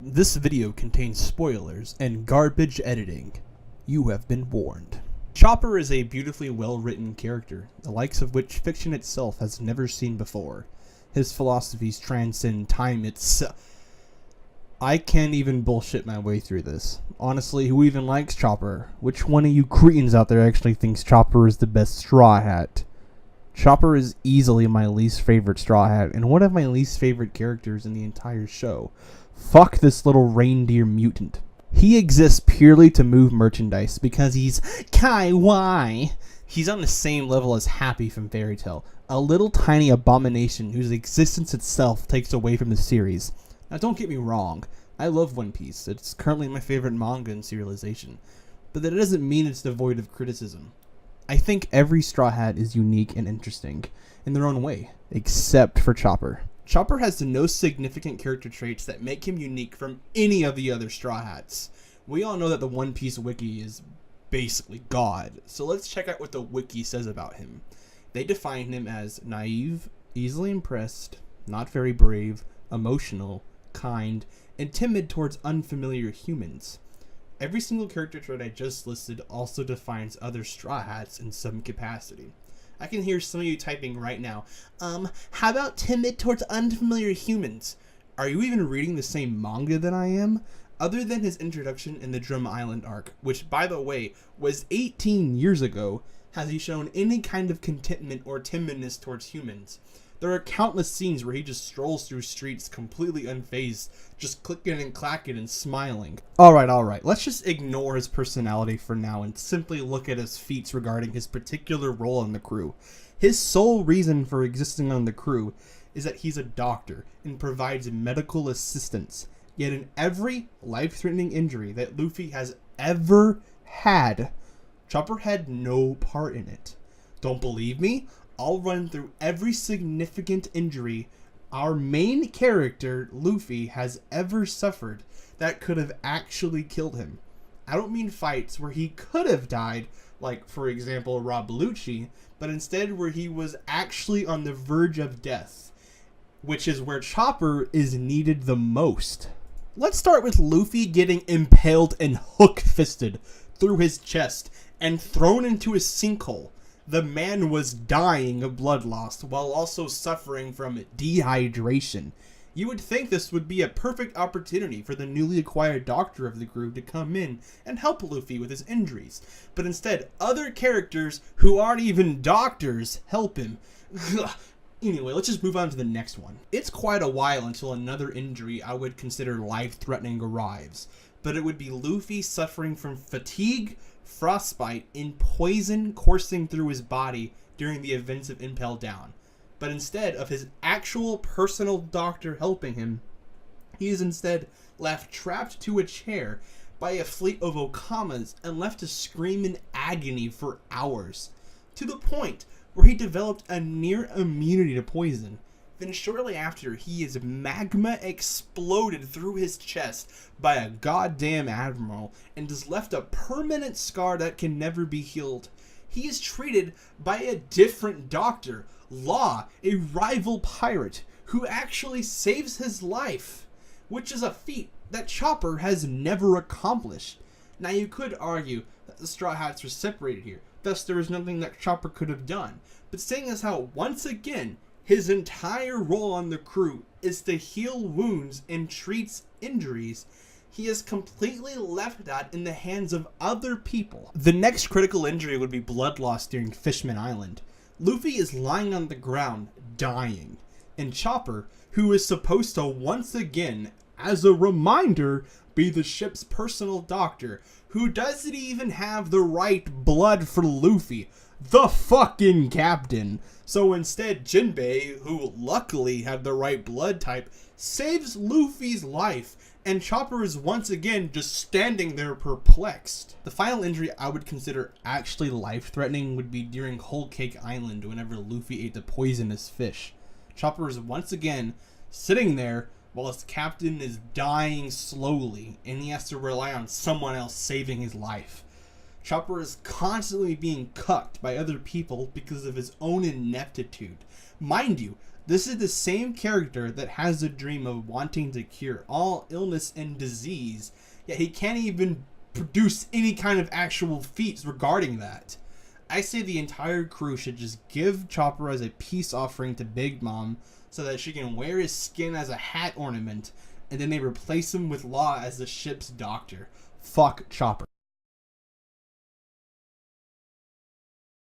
This video contains spoilers and garbage editing. You have been warned. Chopper is a beautifully well-written character, the likes of which fiction itself has never seen before. His philosophies transcend time itself. I can't even bullshit my way through this. Honestly, who even likes Chopper? Which one of you cretins out there actually thinks Chopper is the best Straw Hat? Chopper is easily my least favorite Straw Hat, and one of my least favorite characters in the entire show. Fuck this little reindeer mutant. He exists purely to move merchandise because he's kawaii. He's on the same level as Happy from Fairy Tail, a little tiny abomination whose existence itself takes away from the series. Now don't get me wrong, I love One Piece. It's currently my favorite manga in serialization, but that doesn't mean it's devoid of criticism. I think every Straw Hat is unique and interesting in their own way, except for Chopper. Chopper has no significant character traits that make him unique from any of the other Straw Hats. We all know that the One Piece wiki is basically God, so let's check out what the wiki says about him. They define him as naive, easily impressed, not very brave, emotional, kind, and timid towards unfamiliar humans. Every single character trait I just listed also defines other Straw Hats in some capacity. I can hear some of you typing right now, how about timid towards unfamiliar humans? Are you even reading the same manga that I am? Other than his introduction in the Drum Island arc, which by the way, was 18 years ago, has he shown any kind of contentment or timidness towards humans? There are countless scenes where he just strolls through streets completely unfazed, just clicking and clacking and smiling. Alright, let's just ignore his personality for now and simply look at his feats regarding his particular role in the crew. His sole reason for existing on the crew is that he's a doctor and provides medical assistance. Yet in every life-threatening injury that Luffy has ever had, Chopper had no part in it. Don't believe me? I'll run through every significant injury our main character, Luffy, has ever suffered that could have actually killed him. I don't mean fights where he could have died, like, for example, Rob Lucci, but instead where he was actually on the verge of death, which is where Chopper is needed the most. Let's start with Luffy getting impaled and hook-fisted through his chest and thrown into a sinkhole. The man was dying of blood loss while also suffering from dehydration. You would think this would be a perfect opportunity for the newly acquired doctor of the group to come in and help Luffy with his injuries. But instead, other characters who aren't even doctors help him. Anyway, let's just move on to the next one. It's quite a while until another injury I would consider life-threatening arrives. But it would be Luffy suffering from fatigue, frostbite, and poison coursing through his body during the events of Impel Down. But instead of his actual personal doctor helping him, he is instead left trapped to a chair by a fleet of Okamas and left to scream in agony for hours, to the point where he developed a near immunity to poison. Then shortly after, his magma exploded through his chest by a goddamn admiral and has left a permanent scar that can never be healed. He is treated by a different doctor, Law, a rival pirate, who actually saves his life, which is a feat that Chopper has never accomplished. Now you could argue that the Straw Hats were separated here, thus there is nothing that Chopper could have done, but seeing as how, once again, his entire role on the crew is to heal wounds and treats injuries, he is completely left that in the hands of other people. The next critical injury would be blood loss during Fishman Island. Luffy is lying on the ground, dying, and Chopper, who is supposed to once again, as a reminder, be the ship's personal doctor, who doesn't even have the right blood for Luffy, the fucking captain. So instead, Jinbei, who luckily had the right blood type, saves Luffy's life, and Chopper is once again just standing there perplexed. The final injury I would consider actually life-threatening would be during Whole Cake Island whenever Luffy ate the poisonous fish. Chopper is once again sitting there while his captain is dying slowly, and he has to rely on someone else saving his life. Chopper is constantly being cucked by other people because of his own ineptitude. Mind you, This is the same character that has the dream of wanting to cure all illness and disease, yet he can't even produce any kind of actual feats regarding that. I say the entire crew should just give Chopper as a peace offering to Big Mom so that she can wear his skin as a hat ornament, and then they replace him with Law as the ship's doctor. Fuck Chopper.